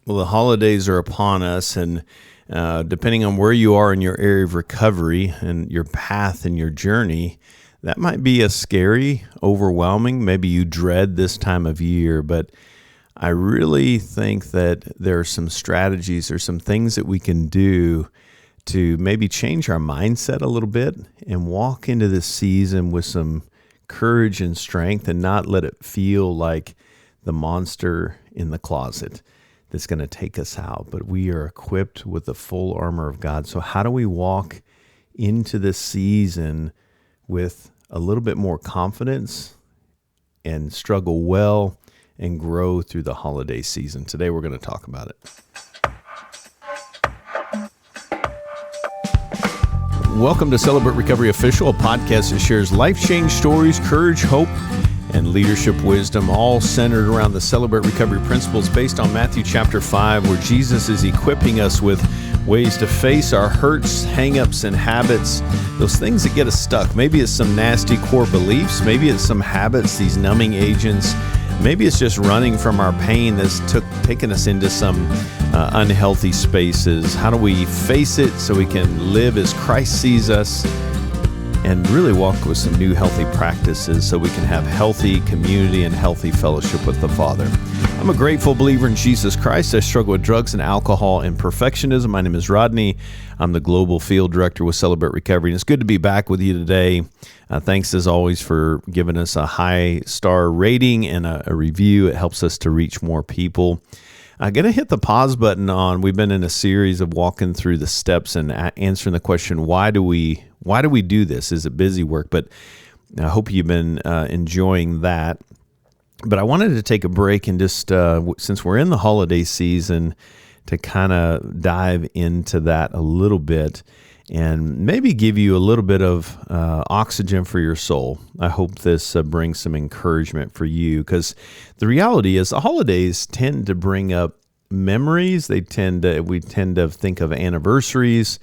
Well, the holidays are upon us, and depending on where you are in your area of recovery and your path and your journey, that might be a scary, overwhelming. Maybe you dread this time of year, but I really think that there are some strategies or some things that we can do to maybe change our mindset a little bit and walk into this season with some courage and strength and not let it feel like the monster in the closet that's going to take us out. But we are equipped with the full armor of God. So how do we walk into this season with a little bit more confidence and struggle well and grow through the holiday season? Today we're going to talk about it. Welcome to Celebrate Recovery Official, a podcast that shares life-change stories, courage, hope, and leadership wisdom, all centered around the Celebrate Recovery principles based on Matthew chapter 5, where Jesus is equipping us with ways to face our hurts, hang-ups, and habits, those things that get us stuck. Maybe it's some nasty core beliefs. Maybe it's some habits, these numbing agents. Maybe it's just running from our pain that's taken us into some unhealthy spaces. How do we face it so we can live as Christ sees us and really walk with some new healthy practices so we can have healthy community and healthy fellowship with the Father? I'm a grateful believer in Jesus Christ. I struggle with drugs and alcohol and perfectionism. My name is Rodney. I'm the Global Field Director with Celebrate Recovery, and it's good to be back with you today. Thanks, as always, for giving us a high-star rating and a review. It helps us to reach more people. I'm going to hit the pause button on, we've been in a series of walking through the steps and answering the question, why do we do this? Is it busy work? But I hope you've been enjoying that. But I wanted to take a break and just, since we're in the holiday season, to kind of dive into that a little bit and maybe give you a little bit of oxygen for your soul. I hope this brings some encouragement for you, because the reality is the holidays tend to bring up memories. We tend to think of anniversaries,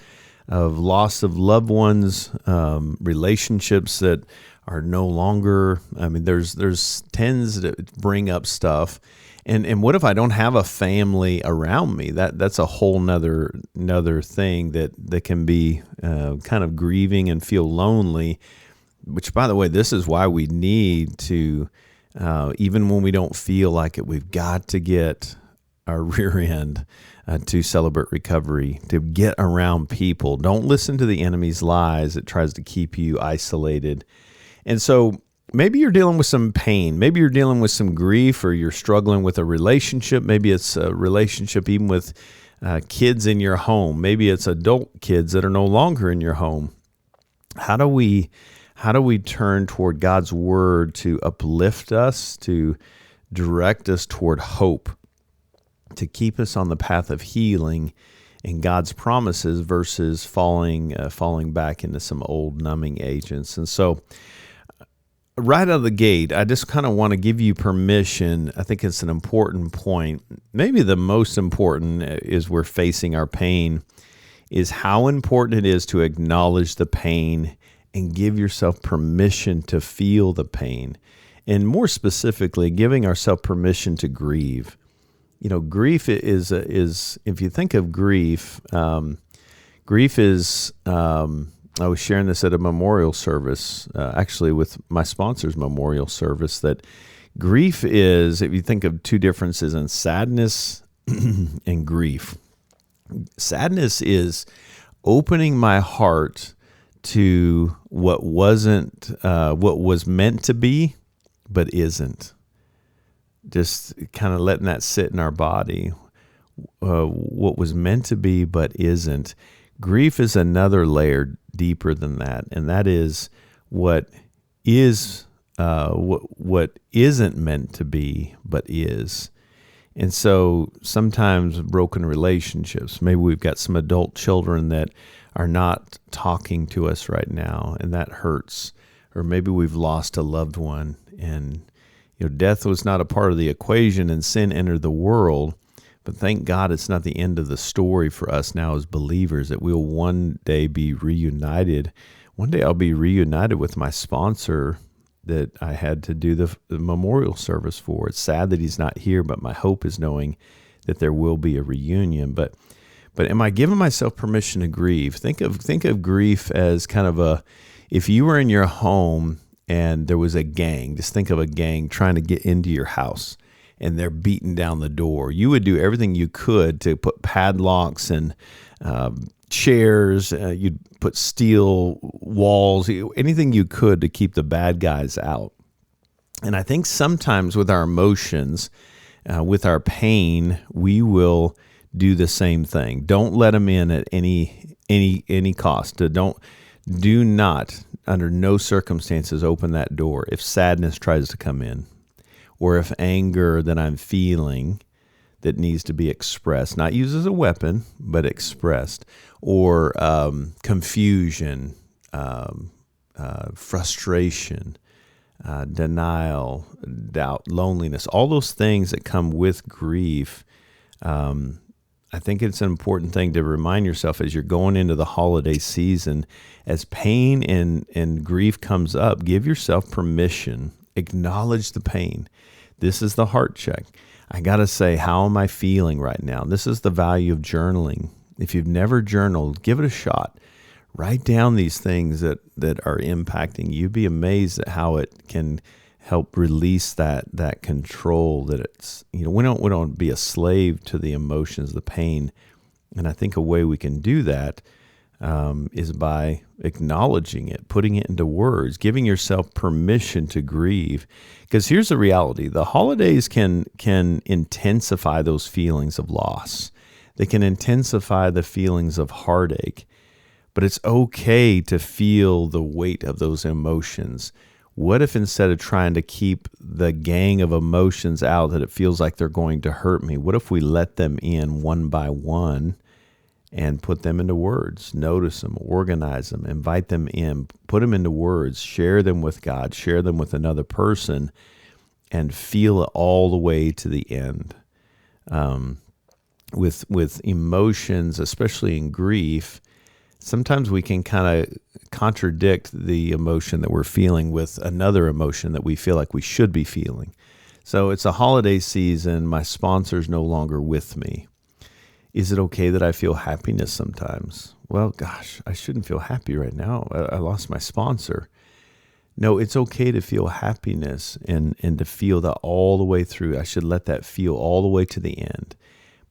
of loss of loved ones, relationships that are no longer. I mean, there's tends to bring up stuff. And what if I don't have a family around me? That's a whole nother thing that can be kind of grieving and feel lonely. Which, by the way, this is why we need to, even when we don't feel like it, we've got to get our rear end to Celebrate Recovery, to get around people. Don't listen to the enemy's lies. It tries to keep you isolated. And so maybe you're dealing with some pain. Maybe you're dealing with some grief, or you're struggling with a relationship. Maybe it's a relationship even with kids in your home. Maybe it's adult kids that are no longer in your home. How do we turn toward God's word to uplift us, to direct us toward hope, to keep us on the path of healing and God's promises versus falling back into some old numbing agents? And so right out of the gate, I just kind of want to give you permission. I think it's an important point. Maybe the most important is we're facing our pain, is how important it is to acknowledge the pain and give yourself permission to feel the pain. And more specifically, giving ourselves permission to grieve. You know, grief is if you think of grief, grief is, I was sharing this at a memorial service, actually with my sponsor's memorial service, that grief is, if you think of two differences in sadness and grief. Sadness is opening my heart to what was meant to be, but isn't. Just kind of letting that sit in our body, what was meant to be, but isn't. Grief is another layer deeper than that, and that is what isn't meant to be, but is. And so sometimes broken relationships, maybe we've got some adult children that are not talking to us right now, and that hurts. Or maybe we've lost a loved one, and death was not a part of the equation, and sin entered the world. But thank God it's not the end of the story for us now as believers, that we'll one day be reunited. One day I'll be reunited with my sponsor that I had to do the memorial service for. It's sad that he's not here, but my hope is knowing that there will be a reunion. But am I giving myself permission to grieve? Think of grief as kind of if you were in your home and there was a gang, just think of a gang trying to get into your house and they're beating down the door. You would do everything you could to put padlocks and chairs, you'd put steel walls, anything you could to keep the bad guys out. And I think sometimes with our emotions, with our pain, we will do the same thing. Don't let them in at any cost. Do not, under no circumstances, open that door if sadness tries to come in, or if anger that I'm feeling that needs to be expressed, not used as a weapon, but expressed, or confusion, frustration, denial, doubt, loneliness, all those things that come with grief. I think it's an important thing to remind yourself as you're going into the holiday season, as pain and grief comes up, give yourself permission, acknowledge the pain. This is the heart check. I got to say, how am I feeling right now? This is the value of journaling. If you've never journaled, give it a shot. Write down these things that are impacting you. You'd be amazed at how it can help release that control that it's, we don't be a slave to the emotions, the pain. And I think a way we can do that is by acknowledging it, putting it into words, giving yourself permission to grieve. Because here's the reality. The holidays can intensify those feelings of loss. They can intensify the feelings of heartache. But it's okay to feel the weight of those emotions. What if instead of trying to keep the gang of emotions out that it feels like they're going to hurt me, what if we let them in one by one and put them into words, notice them, organize them, invite them in, put them into words, share them with God, share them with another person, and feel it all the way to the end. With emotions, especially in grief, sometimes we can kind of contradict the emotion that we're feeling with another emotion that we feel like we should be feeling. So it's a holiday season. My sponsor's no longer with me. Is it okay that I feel happiness sometimes? Well, gosh, I shouldn't feel happy right now. I lost my sponsor. No, it's okay to feel happiness and to feel that all the way through. I should let that feel all the way to the end.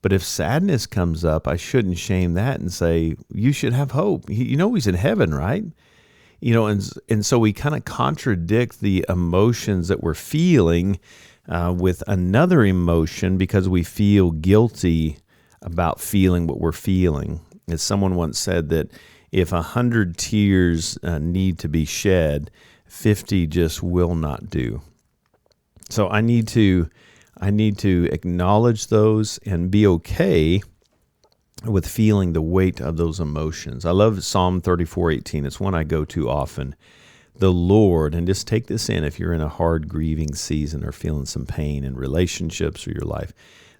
But if sadness comes up, I shouldn't shame that and say, you should have hope. He's in heaven, right? And so we kind of contradict the emotions that we're feeling with another emotion because we feel guilty about feeling what we're feeling. As someone once said that if 100 tears need to be shed, 50 just will not do. So I need to acknowledge those and be okay with feeling the weight of those emotions. I love Psalm 34:18. It's one I go to often. The Lord, and just take this in if you're in a hard grieving season or feeling some pain in relationships or your life.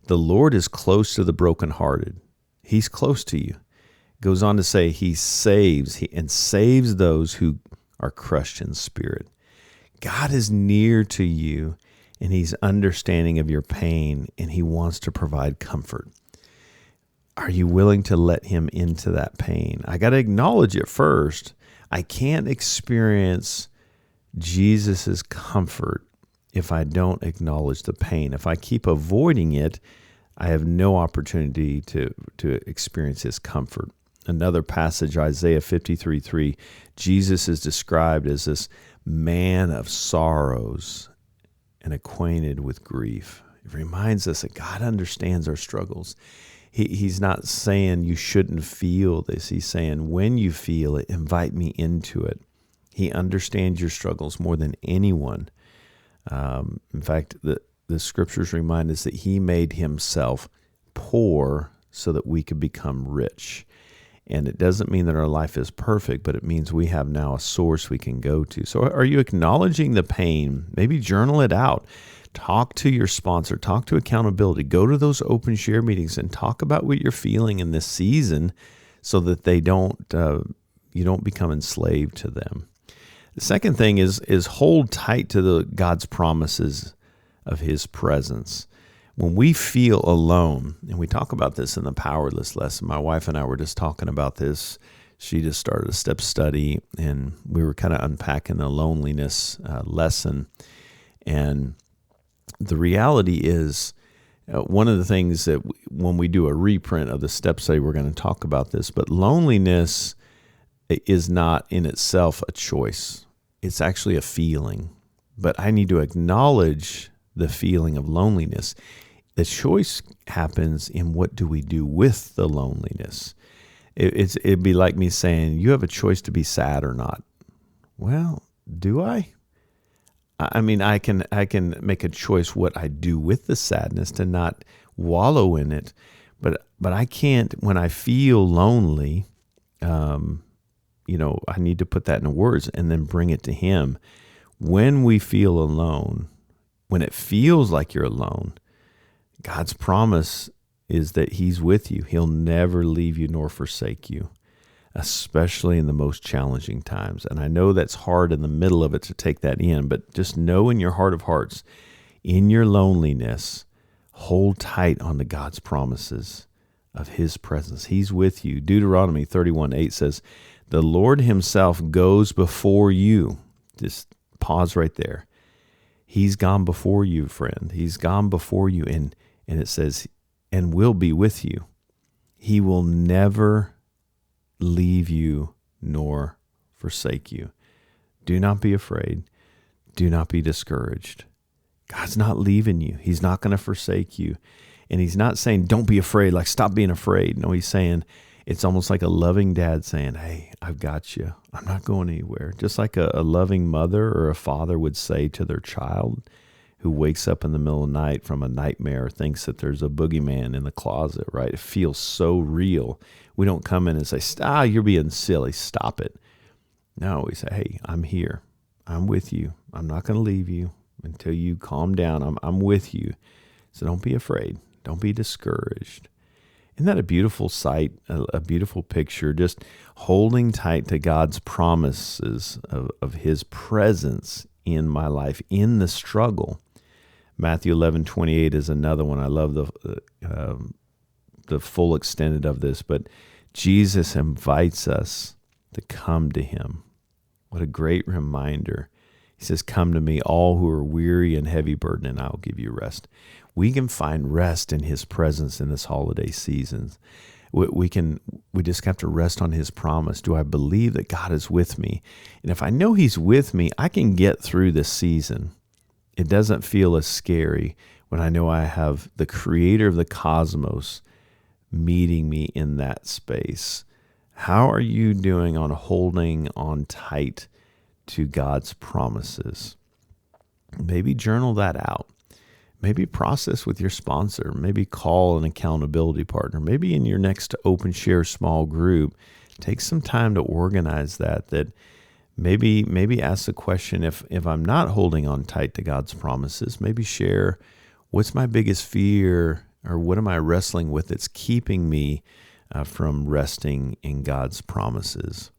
The Lord is close to the brokenhearted. He's close to you. Goes on to say he saves those who are crushed in spirit. God is near to you, and he's understanding of your pain, and he wants to provide comfort. Are you willing to let him into that pain? I got to acknowledge it first. I can't experience Jesus's comfort if I don't acknowledge the pain. If I keep avoiding it, I have no opportunity to experience his comfort. Another passage, Isaiah 53:3, Jesus is described as this man of sorrows and acquainted with grief. It reminds us that God understands our struggles. He's not saying you shouldn't feel this. He's saying when you feel it, invite me into it. He understands your struggles more than anyone. In fact, the scriptures remind us that he made himself poor so that we could become rich. And it doesn't mean that our life is perfect, but it means we have now a source we can go to. So are you acknowledging the pain? Maybe journal it out. Talk to your sponsor. Talk to accountability. Go to those open share meetings and talk about what you're feeling in this season so that you don't become enslaved to them. The second thing is hold tight to God's promises of his presence. When we feel alone, and we talk about this in the powerless lesson, my wife and I were just talking about this. She just started a step study, and we were kind of unpacking the loneliness lesson. And the reality is, one of the things that when we do a reprint of the step study, we're going to talk about this, but loneliness is not in itself a choice. It's actually a feeling. But I need to acknowledge the feeling of loneliness. The choice happens in what do we do with the loneliness. It'd be like me saying, you have a choice to be sad or not. Well, do I? I mean, I can make a choice what I do with the sadness to not wallow in it, but I can't. When I feel lonely, I need to put that in words and then bring it to Him. When we feel alone, when it feels like you're alone, God's promise is that He's with you. He'll never leave you nor forsake you, especially in the most challenging times. And I know that's hard in the middle of it to take that in, but just know in your heart of hearts, in your loneliness, hold tight on to God's promises of His presence. He's with you. Deuteronomy 31:8 says, the Lord Himself goes before you. Just pause right there. He's gone before you, friend. He's gone before you, and it says, and will be with you. He will never leave you nor forsake you. Do not be afraid. Do not be discouraged. God's not leaving you. He's not going to forsake you. And He's not saying, don't be afraid, like stop being afraid. No, He's saying, it's almost like a loving dad saying, hey, I've got you. I'm not going anywhere. Just like a loving mother or a father would say to their child who wakes up in the middle of the night from a nightmare, thinks that there's a boogeyman in the closet, right? It feels so real. We don't come in and say, you're being silly. Stop it. No, we say, hey, I'm here. I'm with you. I'm not going to leave you until you calm down. I'm with you. So don't be afraid. Don't be discouraged. Isn't that a beautiful sight, a beautiful picture, just holding tight to God's promises of His presence in my life, in the struggle. Matthew 11:28 is another one. I love the full extent of this, but Jesus invites us to come to Him. What a great reminder. He says, come to me, all who are weary and heavy burdened, and I'll give you rest. We can find rest in His presence in this holiday season. We just have to rest on His promise. Do I believe that God is with me? And if I know He's with me, I can get through this season. It doesn't feel as scary when I know I have the Creator of the cosmos meeting me in that space. How are you doing on holding on tight to God's promises? Maybe journal that out. Maybe process with your sponsor. Maybe call an accountability partner. Maybe in your next Open Share small group, take some time to organize that maybe ask the question, if I'm not holding on tight to God's promises, maybe share what's my biggest fear, or what am I wrestling with that's keeping me from resting in God's promises.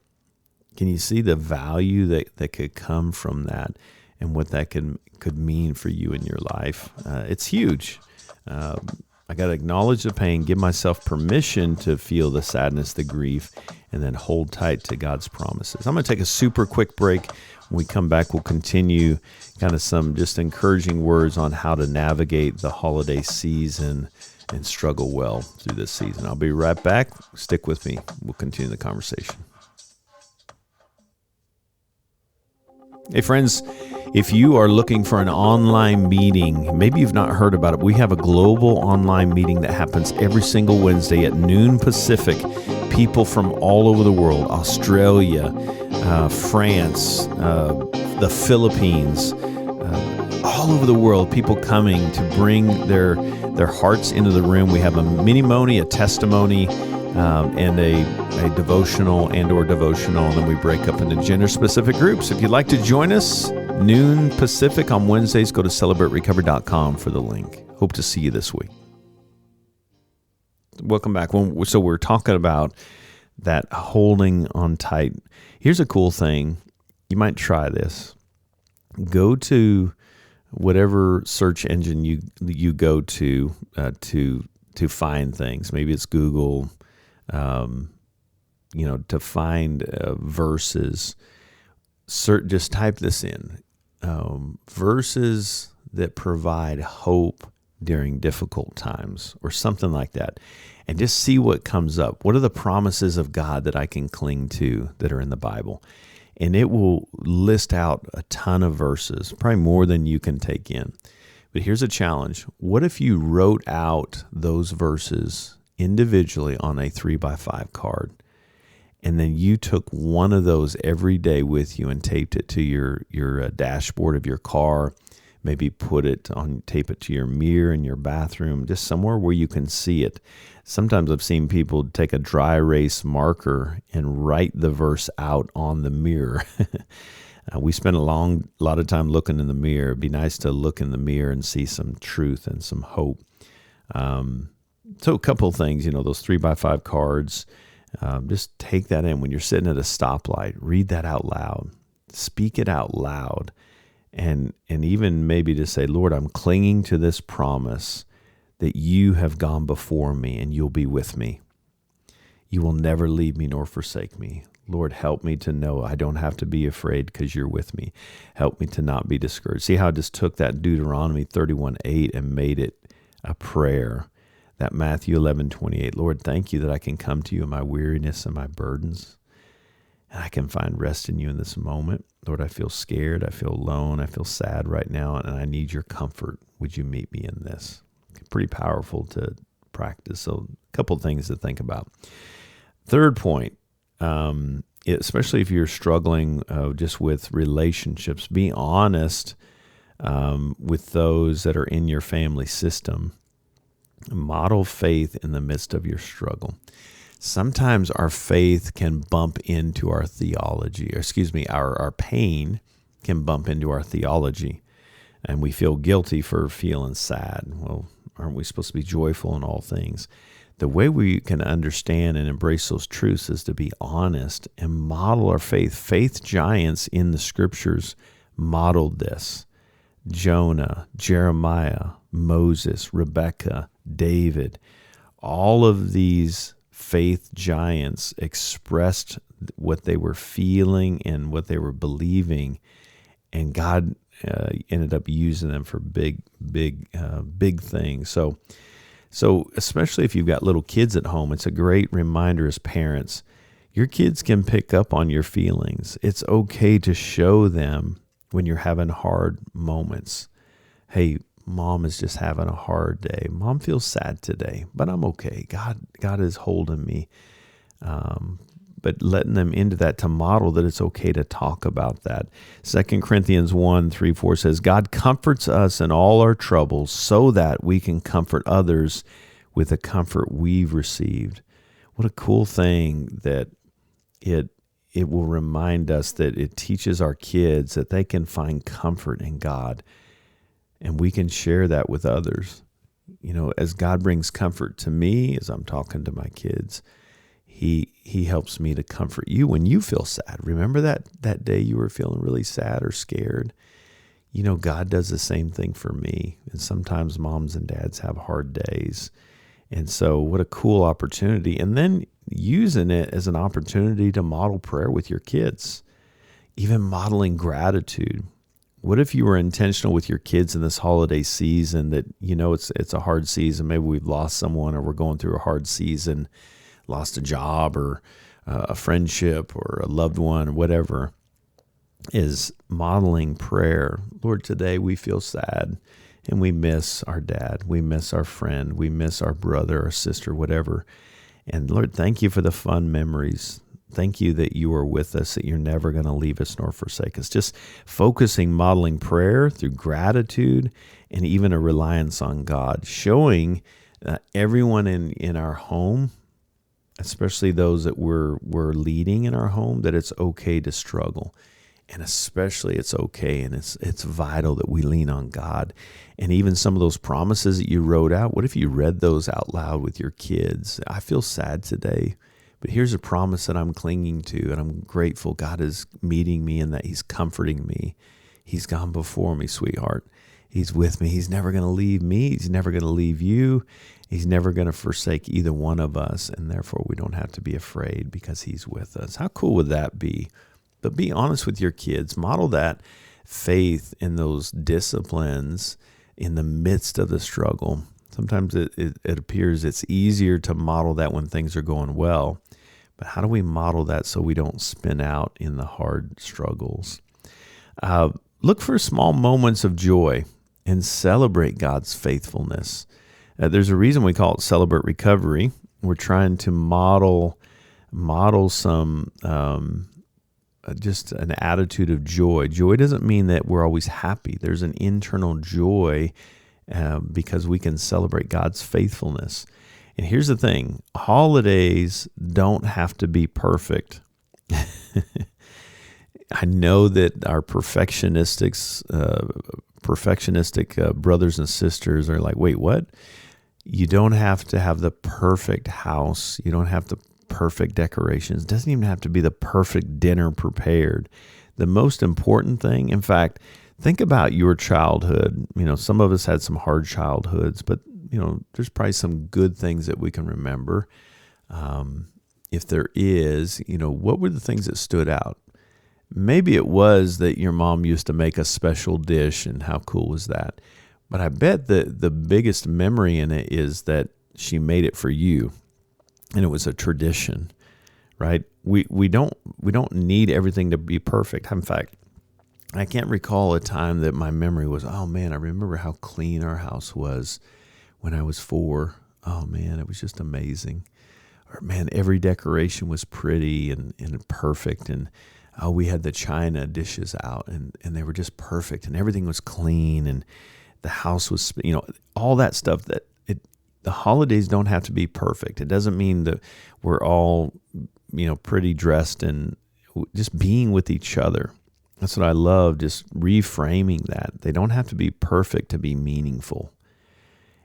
Can you see the value that could come from that and what that could mean for you in your life? It's huge. I got to acknowledge the pain, give myself permission to feel the sadness, the grief, and then hold tight to God's promises. I'm going to take a super quick break. When we come back, we'll continue kind of some just encouraging words on how to navigate the holiday season and struggle well through this season. I'll be right back. Stick with me. We'll continue the conversation. Hey friends, if you are looking for an online meeting, maybe you've not heard about it, we have a global online meeting that happens every single Wednesday at noon Pacific. People from all over the world, Australia, France, the Philippines, all over the world, people coming to bring their hearts into the room. We have a mini-moni, a testimony, and a devotional and then we break up into gender-specific groups. If you'd like to join us, noon Pacific on Wednesdays, go to celebraterecovery.com for the link. Hope to see you this week. Welcome back. So we're talking about that holding on tight. Here's a cool thing. You might try this. Go to whatever search engine you go to find things. Maybe it's Google, to find verses. Just type this in, verses that provide hope during difficult times or something like that, and just see what comes up. What are the promises of God that I can cling to that are in the Bible? And it will list out a ton of verses, probably more than you can take in. But here's a challenge. What if you wrote out those verses individually on a 3x5 card, and then you took one of those every day with you and taped it to your dashboard of your car, maybe tape it to your mirror in your bathroom, just somewhere where you can see it. Sometimes I've seen people take a dry erase marker and write the verse out on the mirror. We spend a lot of time looking in the mirror. It'd be nice to look in the mirror and see some truth and some hope. So a couple of things, those 3x5 cards, just take that in. When you're sitting at a stoplight, read that out loud. Speak it out loud. And even maybe to say, Lord, I'm clinging to this promise that you have gone before me and you'll be with me. You will never leave me nor forsake me. Lord, help me to know I don't have to be afraid because you're with me. Help me to not be discouraged. See how I just took that Deuteronomy 31:8 and made it a prayer. That Matthew 11:28. Lord, thank you that I can come to you in my weariness and my burdens, and I can find rest in you in this moment. Lord, I feel scared. I feel alone. I feel sad right now, and I need your comfort. Would you meet me in this? Pretty powerful to practice. So a couple things to think about. Third point, especially if you're struggling just with relationships, be honest with those that are in your family system. Model faith in the midst of your struggle. Sometimes our faith can bump into our theology, our pain can bump into our theology, and we feel guilty for feeling sad. Well, aren't we supposed to be joyful in all things? The way we can understand and embrace those truths is to be honest and model our faith. Faith giants in the scriptures modeled this. Jonah, Jeremiah, Moses, Rebecca, David, all of these faith giants expressed what they were feeling and what they were believing, and God ended up using them for big things. So especially if you've got little kids at home, it's a great reminder as parents. Your kids can pick up on your feelings. It's okay to show them when you're having hard moments. Hey, Mom is just having a hard day. Mom feels sad today, but I'm okay. God is holding me. But letting them into that to model that it's okay to talk about that. 2 Corinthians 1:3-4 says, God comforts us in all our troubles so that we can comfort others with the comfort we've received. What a cool thing that it will remind us, that it teaches our kids that they can find comfort in God, and we can share that with others. As God brings comfort to me as I'm talking to my kids, He helps me to comfort you when you feel sad. Remember that day you were feeling really sad or scared? God does the same thing for me. And sometimes moms and dads have hard days. And so what a cool opportunity. And then using it as an opportunity to model prayer with your kids, even modeling gratitude. What if you were intentional with your kids in this holiday season that, it's a hard season. Maybe we've lost someone, or we're going through a hard season, lost a job or a friendship or a loved one or whatever, is modeling prayer. Lord, today we feel sad and we miss our dad. We miss our friend. We miss our brother or sister, whatever. And Lord, thank you for the fun memories. Thank you that you are with us, that you're never going to leave us nor forsake us. Just focusing, modeling prayer through gratitude and even a reliance on God, showing everyone in our home, especially those that we're leading in our home, that it's okay to struggle. And especially it's okay and it's vital that we lean on God. And even some of those promises that you wrote out, what if you read those out loud with your kids? I feel sad today, but here's a promise that I'm clinging to, and I'm grateful God is meeting me and that He's comforting me. He's gone before me, sweetheart. He's with me. He's never going to leave me. He's never going to leave you. He's never going to forsake either one of us, and therefore we don't have to be afraid because he's with us. How cool would that be? But be honest with your kids. Model that faith in those disciplines in the midst of the struggle. Sometimes it appears it's easier to model that when things are going well. But how do we model that so we don't spin out in the hard struggles? Look for small moments of joy and celebrate God's faithfulness. There's a reason we call it Celebrate Recovery. We're trying to model some just an attitude of joy. Joy doesn't mean that we're always happy. There's an internal joy because we can celebrate God's faithfulness. And here's the thing, holidays don't have to be perfect. I know that our perfectionistic brothers and sisters are like, wait, what? You don't have to have the perfect house. You don't have the perfect decorations. It doesn't even have to be the perfect dinner prepared. The most important thing, in fact, think about your childhood. Some of us had some hard childhoods, but there's probably some good things that we can remember. If there is, what were the things that stood out? Maybe it was that your mom used to make a special dish, and how cool was that? But I bet the biggest memory in it is that she made it for you, and it was a tradition, right? We don't need everything to be perfect. In fact, I can't recall a time that my memory was, oh man, I remember how clean our house was when I was 4. Oh man, it was just amazing. Or man, every decoration was pretty and perfect, and we had the china dishes out, and they were just perfect, and everything was clean, and the house was, all that stuff. The holidays don't have to be perfect. It doesn't mean that we're all, pretty dressed, and just being with each other. That's what I love, just reframing that. They don't have to be perfect to be meaningful.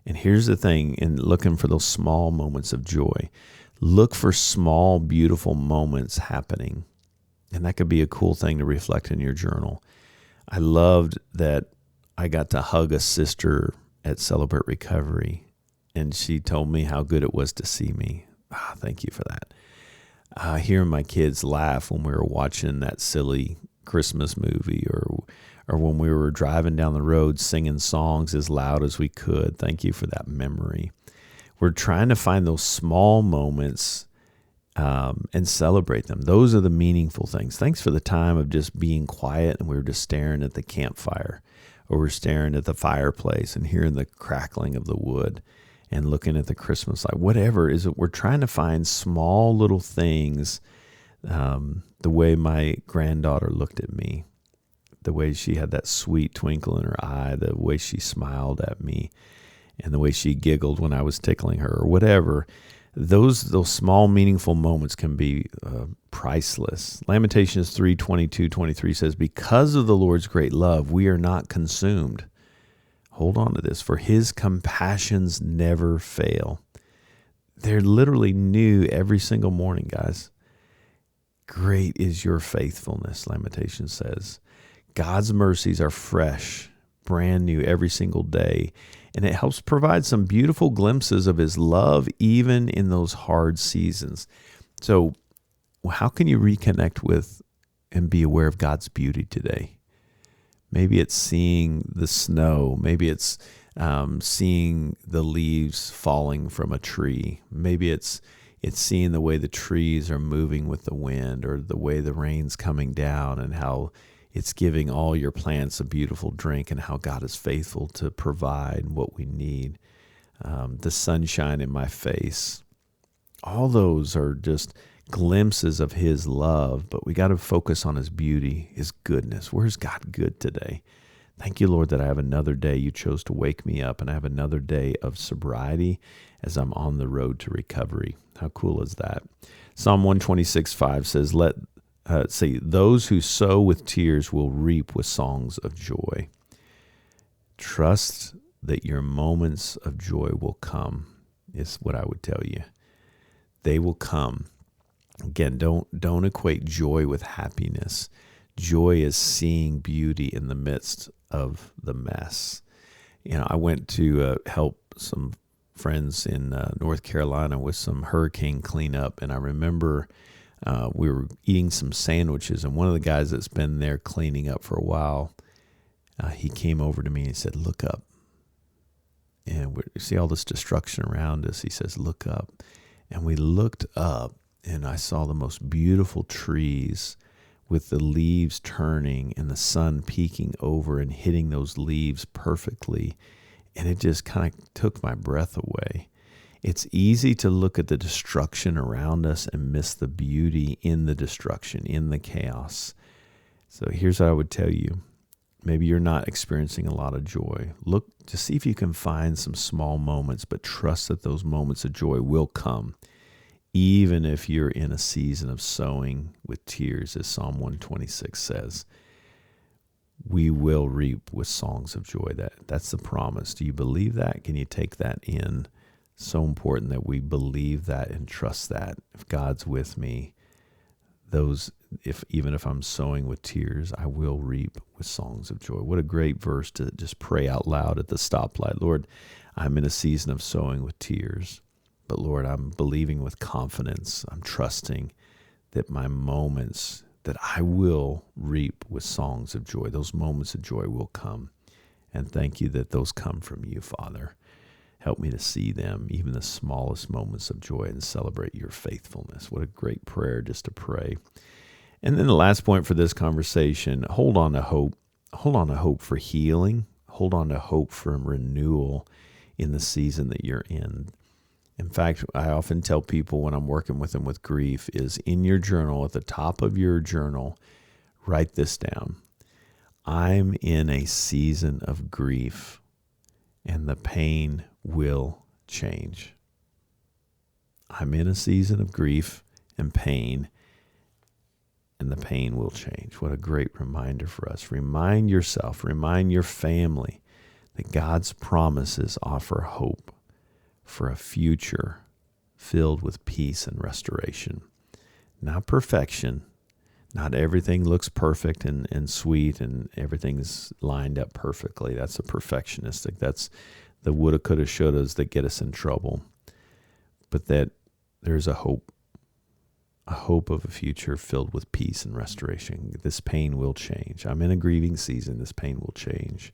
And here's the thing, in looking for those small moments of joy, look for small, beautiful moments happening. And that could be a cool thing to reflect in your journal. I loved that I got to hug a sister at Celebrate Recovery, and she told me how good it was to see me. Thank you for that. Hearing my kids laugh when we were watching that silly Christmas movie, or when we were driving down the road singing songs as loud as we could. Thank you for that memory. We're trying to find those small moments and celebrate them. Those are the meaningful things. Thanks for the time of just being quiet, and we were just staring at the campfire, or we're staring at the fireplace and hearing the crackling of the wood and looking at the Christmas light. Whatever it is, we're trying to find small little things. The way my granddaughter looked at me, the way she had that sweet twinkle in her eye, the way she smiled at me, and the way she giggled when I was tickling her, or whatever. Those small, meaningful moments can be priceless. Lamentations 3:22-23 says, because of the Lord's great love, we are not consumed. Hold on to this, for his compassions never fail. They're literally new every single morning, guys. Great is your faithfulness, Lamentations says. God's mercies are fresh, brand new every single day. And it helps provide some beautiful glimpses of his love, even in those hard seasons. So how can you reconnect with and be aware of God's beauty today? Maybe it's seeing the snow. Maybe it's seeing the leaves falling from a tree. Maybe it's seeing the way the trees are moving with the wind, or the way the rain's coming down, and how it's giving all your plants a beautiful drink, and how God is faithful to provide what we need. The sunshine in my face. All those are just glimpses of his love, but we got to focus on his beauty, his goodness. Where's God good today? Thank you, Lord, that I have another day. You chose to wake me up, and I have another day of sobriety as I'm on the road to recovery. How cool is that? Psalm 126:5 says, those who sow with tears will reap with songs of joy. Trust that your moments of joy will come, is what I would tell you. They will come. Again, don't equate joy with happiness. Joy is seeing beauty in the midst of the mess. I went to help some friends in North Carolina with some hurricane cleanup, and I remember we were eating some sandwiches, and one of the guys that's been there cleaning up for a while, he came over to me and said, "Look up." And we see all this destruction around us. He says, "Look up." And we looked up, and I saw the most beautiful trees with the leaves turning and the sun peeking over and hitting those leaves perfectly. And it just kind of took my breath away. It's easy to look at the destruction around us and miss the beauty in the destruction, in the chaos. So here's what I would tell you. Maybe you're not experiencing a lot of joy. Look to see if you can find some small moments, but trust that those moments of joy will come, even if you're in a season of sowing with tears, as Psalm 126 says. We will reap with songs of joy. That's the promise. Do you believe that? Can you take that in? So important that we believe that and trust that. If God's with me, even if I'm sowing with tears, I will reap with songs of joy. What a great verse to just pray out loud at the stoplight. Lord, I'm in a season of sowing with tears, but Lord, I'm believing with confidence. I'm trusting that my moments, that I will reap with songs of joy. Those moments of joy will come. And thank you that those come from you, Father. Help me to see them, even the smallest moments of joy, and celebrate your faithfulness. What a great prayer just to pray. And then the last point for this conversation, hold on to hope. Hold on to hope for healing. Hold on to hope for renewal in the season that you're in. In fact, I often tell people when I'm working with them with grief is in your journal, at the top of your journal, write this down. I'm in a season of grief, and the pain will change. I'm in a season of grief and pain, and the pain will change. What a great reminder for us. Remind yourself, remind your family that God's promises offer hope for a future filled with peace and restoration. Not perfection. Not everything looks perfect and sweet and everything's lined up perfectly. That's a perfectionistic. That's the woulda, coulda, shouldas that get us in trouble. But that there's a hope of a future filled with peace and restoration. This pain will change. I'm in a grieving season. This pain will change.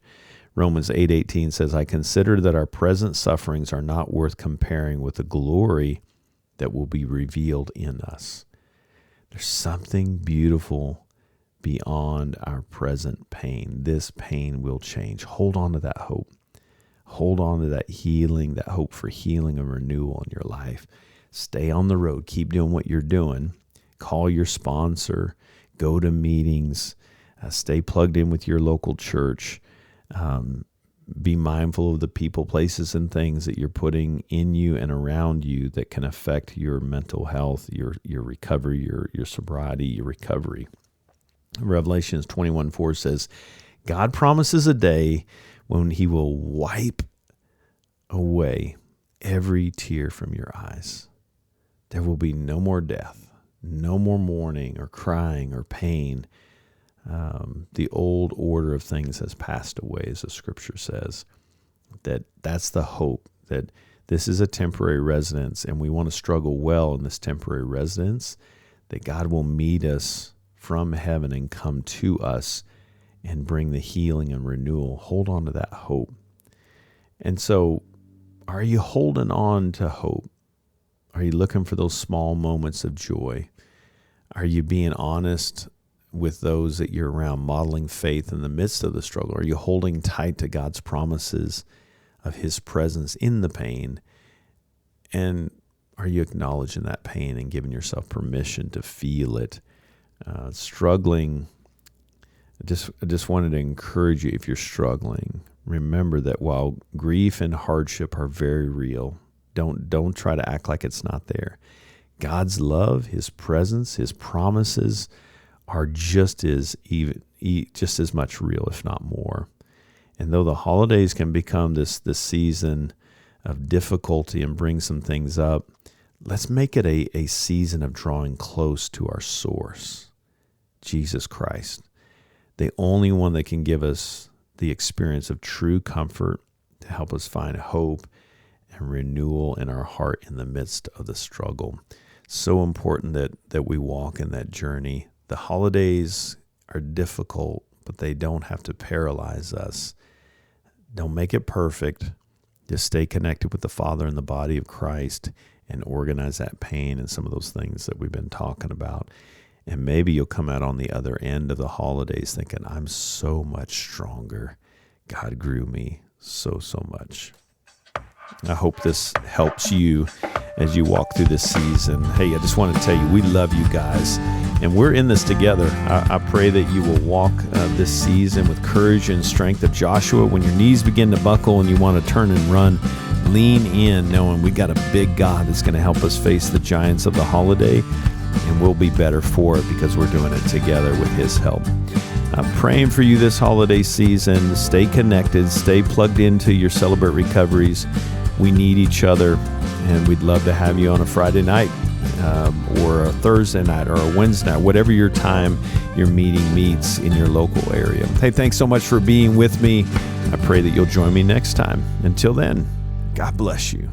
Romans 8:18 says, I consider that our present sufferings are not worth comparing with the glory that will be revealed in us. There's something beautiful beyond our present pain. This pain will change. Hold on to that hope. Hold on to that healing, that hope for healing and renewal in your life. Stay on the road. Keep doing what you're doing. Call your sponsor. Go to meetings. Stay plugged in with your local church. Be mindful of the people, places, and things that you're putting in you and around you that can affect your mental health, your recovery, your sobriety, your recovery. Revelations 21:4 says, God promises a day when he will wipe away every tear from your eyes. There will be no more death, no more mourning or crying or pain. The old order of things has passed away, as the scripture says. That's the hope, that this is a temporary residence, and we want to struggle well in this temporary residence, that God will meet us from heaven and come to us and bring the healing and renewal. Hold on to that hope. And so, are you holding on to hope? Are you looking for those small moments of joy? Are you being honest with those that you're around, modeling faith in the midst of the struggle? Are you holding tight to God's promises of his presence in the pain? And are you acknowledging that pain and giving yourself permission to feel it? Struggling, I just wanted to encourage you, if you're struggling, remember that while grief and hardship are very real, don't try to act like it's not there. God's love, his presence, his promises are just as much real, if not more. And though the holidays can become this season of difficulty and bring some things up, let's make it a season of drawing close to our source, Jesus Christ, the only one that can give us the experience of true comfort to help us find hope and renewal in our heart in the midst of the struggle. So important that we walk in that journey. The holidays are difficult, but they don't have to paralyze us. Don't make it perfect. Just stay connected with the Father and the body of Christ and organize that pain and some of those things that we've been talking about. And maybe you'll come out on the other end of the holidays thinking, I'm so much stronger. God grew me so much. I hope this helps you as you walk through this season. Hey, I just want to tell you, we love you guys, and we're in this together. I pray that you will walk this season with courage and strength of Joshua. When your knees begin to buckle and you want to turn and run, lean in, knowing we got a big God that's going to help us face the giants of the holiday, and we'll be better for it because we're doing it together with His help. I'm praying for you this holiday season. Stay connected. Stay plugged into your Celebrate Recoveries. We need each other, and we'd love to have you on a Friday night or a Thursday night or a Wednesday night, whatever your time your meeting meets in your local area. Hey, thanks so much for being with me. I pray that you'll join me next time. Until then, God bless you.